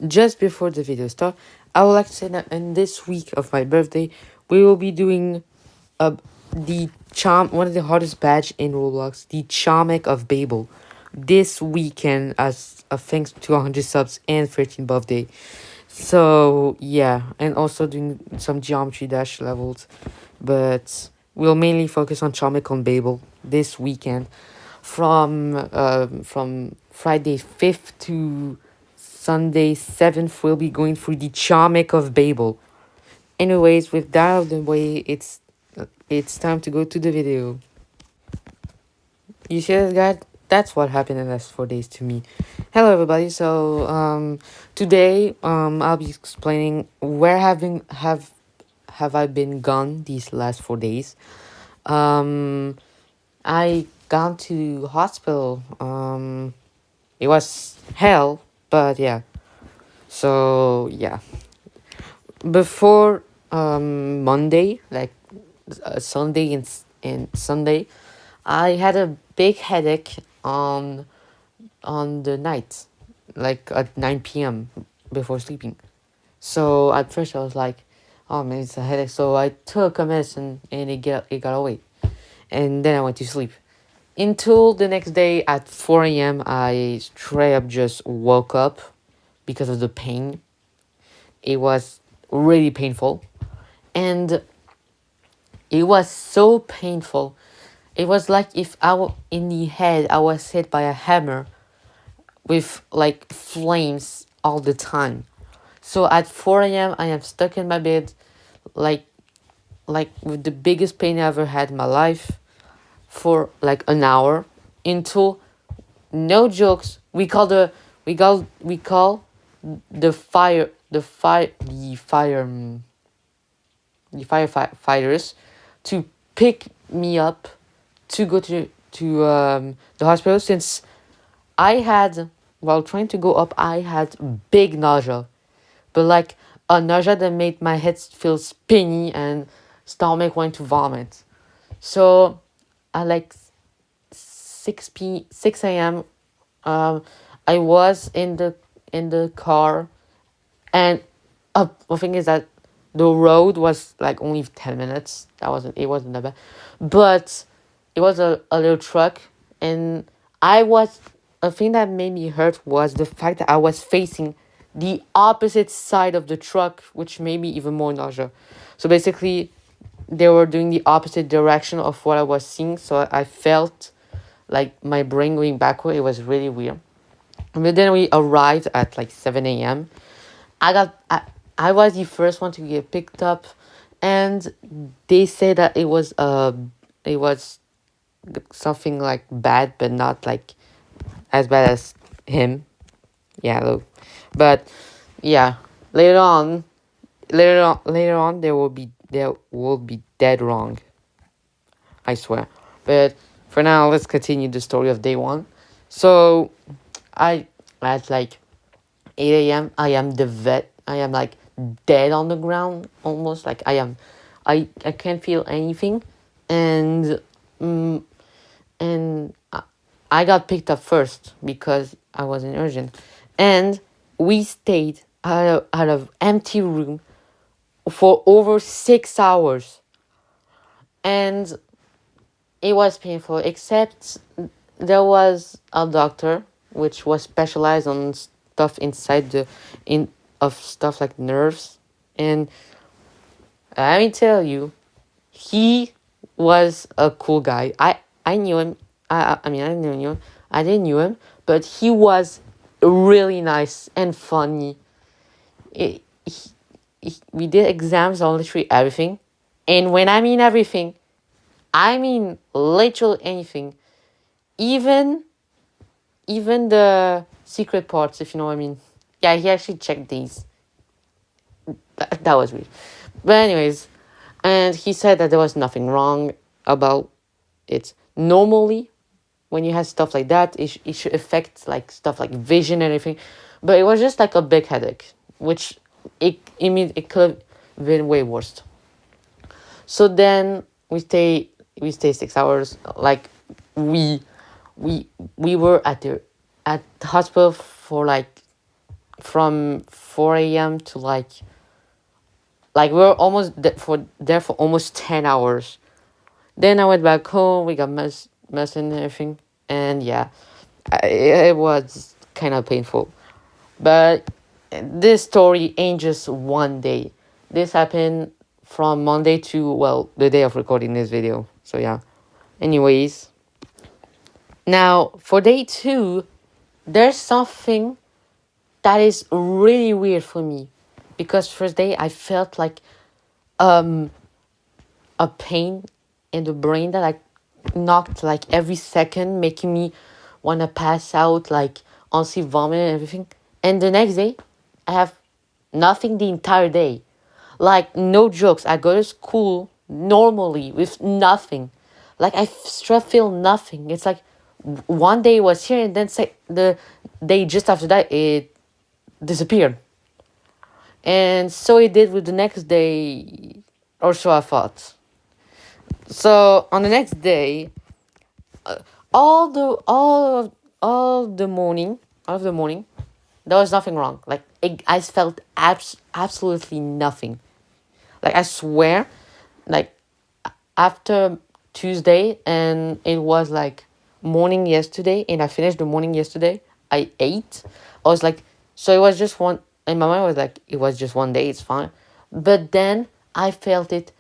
just before the video start, I would like to say that in this week of my birthday, we will be doing uh, the charm, one of the hardest badge in Roblox, the Charmek of Babel, this weekend as a thanks to 100 subs and 13th birthday. So yeah, and also doing some Geometry Dash levels, but we'll mainly focus on Charmek on Babel this weekend, from Friday 5th to Sunday 7th. We'll be going through the Charmek of Babel. Anyways, with that out of the way, it's time to go to the video. You see that, guy? That's what happened in the last 4 days to me. Hello, everybody. So, today, I'll be explaining where have I been gone these last 4 days. I gone to hospital. It was hell, but yeah. So yeah, before Monday, like Sunday and Sunday, I had a big headache on the night, like at 9 p.m. before sleeping. So at first I was like, oh man, it's a headache. So I took a medicine and it got away. And then I went to sleep. Until the next day at 4 a.m., I straight up just woke up because of the pain. It was really painful. And it was so painful. It was like if in the head, I was hit by a hammer with like flames all the time. So at 4 a.m., I am stuck in my bed, like like with the biggest pain I ever had in my life for like an hour until, no jokes, we call the fire the fire the fire the firefighters to pick me up to go to the hospital, since I had, while trying to go up, I had big nausea, but like a nausea that made my head feel spinny and stomach want to vomit. So at like 6 a.m., um, I was in the car, and the thing is that the road was like only 10 minutes. It wasn't that bad, but it was a little truck, and I was a thing that made me hurt was the fact that I was facing the opposite side of the truck, which made me even more nausea. So basically, they were doing the opposite direction of what I was seeing, so I felt like my brain going backward. It was really weird. But then we arrived at like 7 a.m. I got I was the first one to get picked up, and they said that it was something like bad, but not like as bad as him. Yeah, look. But yeah, later on, later on, there will be dead wrong. I swear. But for now, let's continue the story of day one. So I at like 8 a.m., I am the vet. I am like dead on the ground, almost like I can't feel anything, and mm, and I got picked up first because I was in urgent, and we stayed out of empty room for over 6 hours, and it was painful. Except there was a doctor which was specialized on stuff inside the in of stuff like nerves, and let me tell you, he was a cool guy. I knew him. I mean, I didn't knew him. I didn't knew him, but he was really nice and funny. It, we did exams on literally everything, and when I mean everything, I mean literally anything. Even even the secret parts, if you know what I mean. Yeah, he actually checked these. That was weird. But anyways, and he said that there was nothing wrong about it. Normally, when you have stuff like that, it should affect like stuff like vision and everything. But it was just like a big headache, which it could have been way worse. So then we stay 6 hours. Like we we were at the hospital for like from 4 a.m. to like we were almost there for almost 10 hours. Then I went back home. We got mess and everything, and yeah, it was kind of painful. But this story ain't just one day. This happened from Monday to, well, the day of recording this video. So yeah. Anyways, now for day two, there's something that is really weird for me, because first day I felt like um a pain in the brain that like knocked like every second, making me want to pass out, like honestly vomit and everything. And the next day, I have nothing the entire day. Like, no jokes. I go to school normally with nothing. Like, I still feel nothing. It's like one day it was here, and then say the day just after that it disappeared. And so it did with the next day, or so I thought. So on the next day, all the all the morning, all of the morning, there was nothing wrong. Like, I felt absolutely nothing. Like, I swear, like, after Tuesday, and it was like morning yesterday, and I finished the morning yesterday, I ate. I was like, so it was just one. In my mind, I was like, it was just one day, it's fine. But then I felt it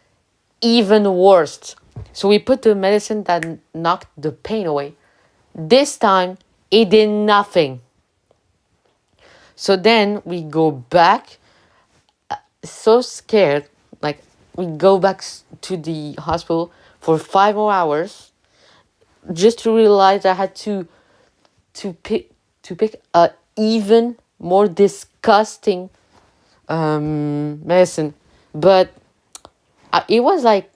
even worse. So we put the medicine that knocked the pain away. This time, it did nothing. So then we go back, so scared. Like, we go back to the hospital for 5 more hours, just to realize I had to pick a even more disgusting medicine. But it was like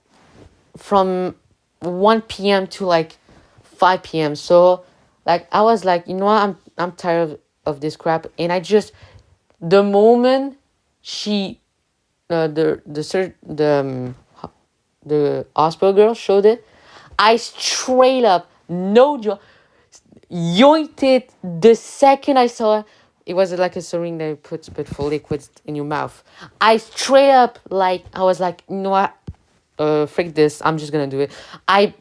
from 1 p.m. to like 5 p.m. So like I was like, you know what, I'm tired of this crap. And I just, the moment she the hospital girl showed it, I straight up, no joke, yoinked it the second I saw it. It was like a syringe that puts full liquids in your mouth. I straight up, like, I was like, you know what, freak this, I'm just gonna do it. I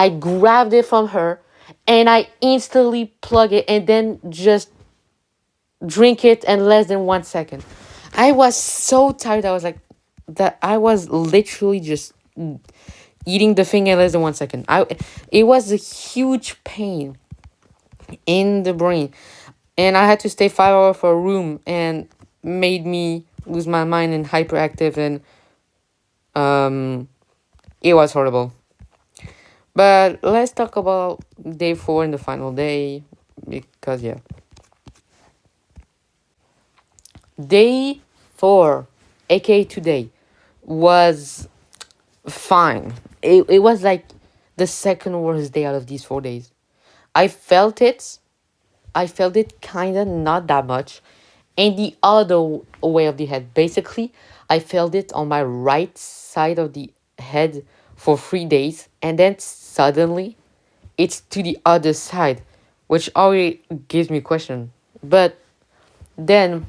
grabbed it from her, and I instantly plug it, and then just drink it in less than 1 second. I was so tired. I was like, that I was literally just eating the thing in less than 1 second. It was a huge pain in the brain, and I had to stay 5 hours for a room, and made me lose my mind and hyperactive, and it was horrible. But let's talk about day four and the final day, because yeah. Day four, aka today, was fine. It was like the second worst day out of these 4 days. I felt it. I felt it kinda, not that much. And the other way of the head. Basically, I felt it on my right side of the head for 3 days, and then suddenly it's to the other side, which already gives me question. But then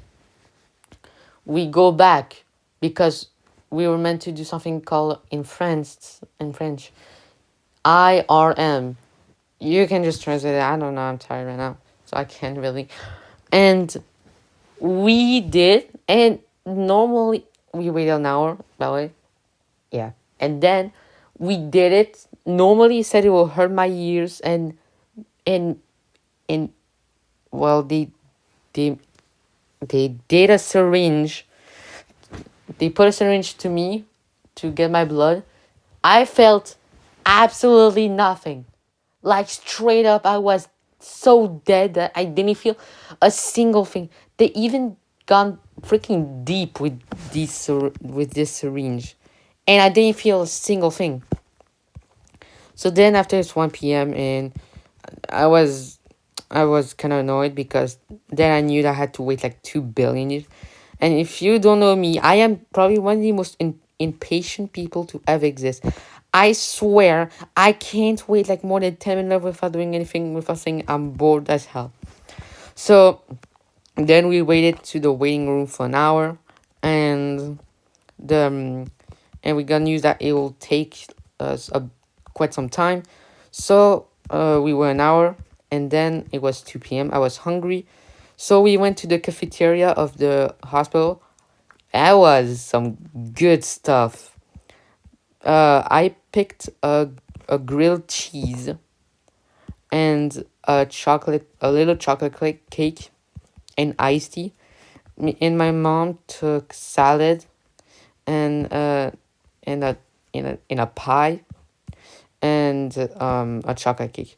we go back, because we were meant to do something called in French IRM. You can just translate it. I don't know. I'm tired right now, so I can't really. And we did, and normally we wait an hour. By the way, yeah. And then we did it. Normally, it said it will hurt my ears, and and well, they they did a syringe. They put a syringe to me to get my blood. I felt absolutely nothing. Like, straight up, I was so dead that I didn't feel a single thing. They even gone freaking deep with this syringe, and I didn't feel a single thing. So then after it's 1 p.m. and I was I was kind of annoyed, because then I knew that I had to wait like 2 billion years. And if you don't know me, I am probably one of the most impatient people to ever exist. I swear, I can't wait like more than 10 minutes without doing anything, without saying I'm bored as hell. So Then we waited to the waiting room for an hour, and the and we got news that it will take us quite some time. So we were an hour, and then it was 2 p.m. I was hungry, so we went to the cafeteria of the hospital. That was some good stuff. I picked a grilled cheese and a little chocolate cake, and iced tea. And my mom took salad and in a pie and a chocolate cake.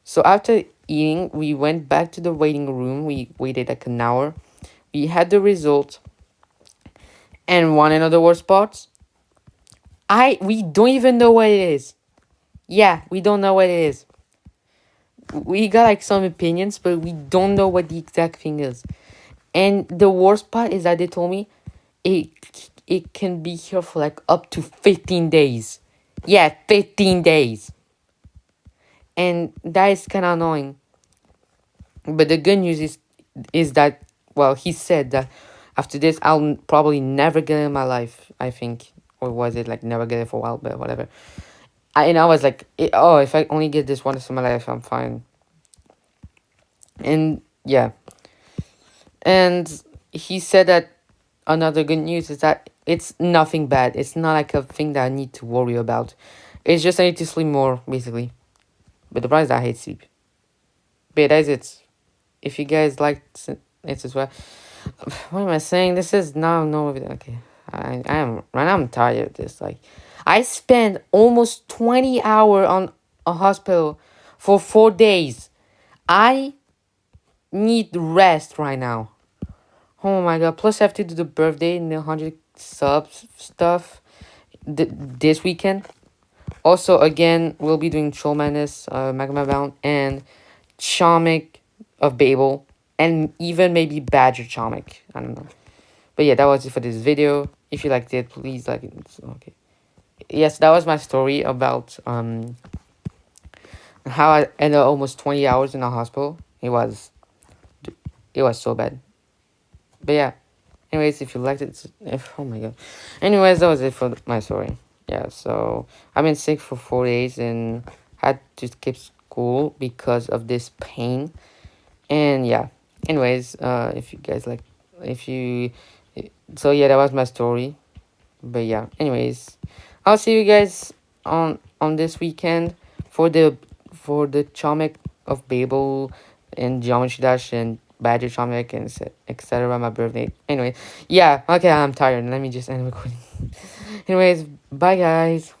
So after eating, we went back to the waiting room. We waited like an hour. We had the result, and one another worst parts. We don't even know what it is. Yeah, we don't know what it is. We got like some opinions, but we don't know what the exact thing is. And the worst part is that they told me it it can be here for like up to 15 days. Yeah, 15 days. And that is kind of annoying. But the good news is that, well, he said that after this I'll probably never get it in my life, I think. Or was it like never get it for a while, but whatever. And I was like, oh, if I only get this once in my life, I'm fine. And yeah. And he said that another good news is that it's nothing bad. It's not like a thing that I need to worry about. It's just I need to sleep more, basically. But the problem is I hate sleep. But that's it. If you guys liked it as well. What am I saying? This is now no. Okay. I am right now. I'm tired of this. Like, I spent almost 20 hours on a hospital for 4 days. I need rest right now. Oh my god! Plus, I have to do the birthday and the 100 subs stuff this weekend. Also, again, we'll be doing Troll Madness, Magma Bound, and Chomic of Babel, and even maybe Badger Chomic. I don't know. But yeah, that was it for this video. If you liked it, please like it. Okay. Yes, that was my story about how I ended up almost 20 hours in the hospital. It was so bad. But yeah. Anyways, if you liked it, oh my god. Anyways, that was it for my story. Yeah, so I've been sick for 4 days and had to skip school because of this pain. And yeah. Anyways, if you guys like, if you, so yeah, that was my story. But yeah. Anyways, I'll see you guys on this weekend for the Chomic of Babel and Geometry Dash and Badger Chomic and etc. My birthday. Anyway, yeah. Okay, I'm tired. Let me just end recording. Anyways, bye guys.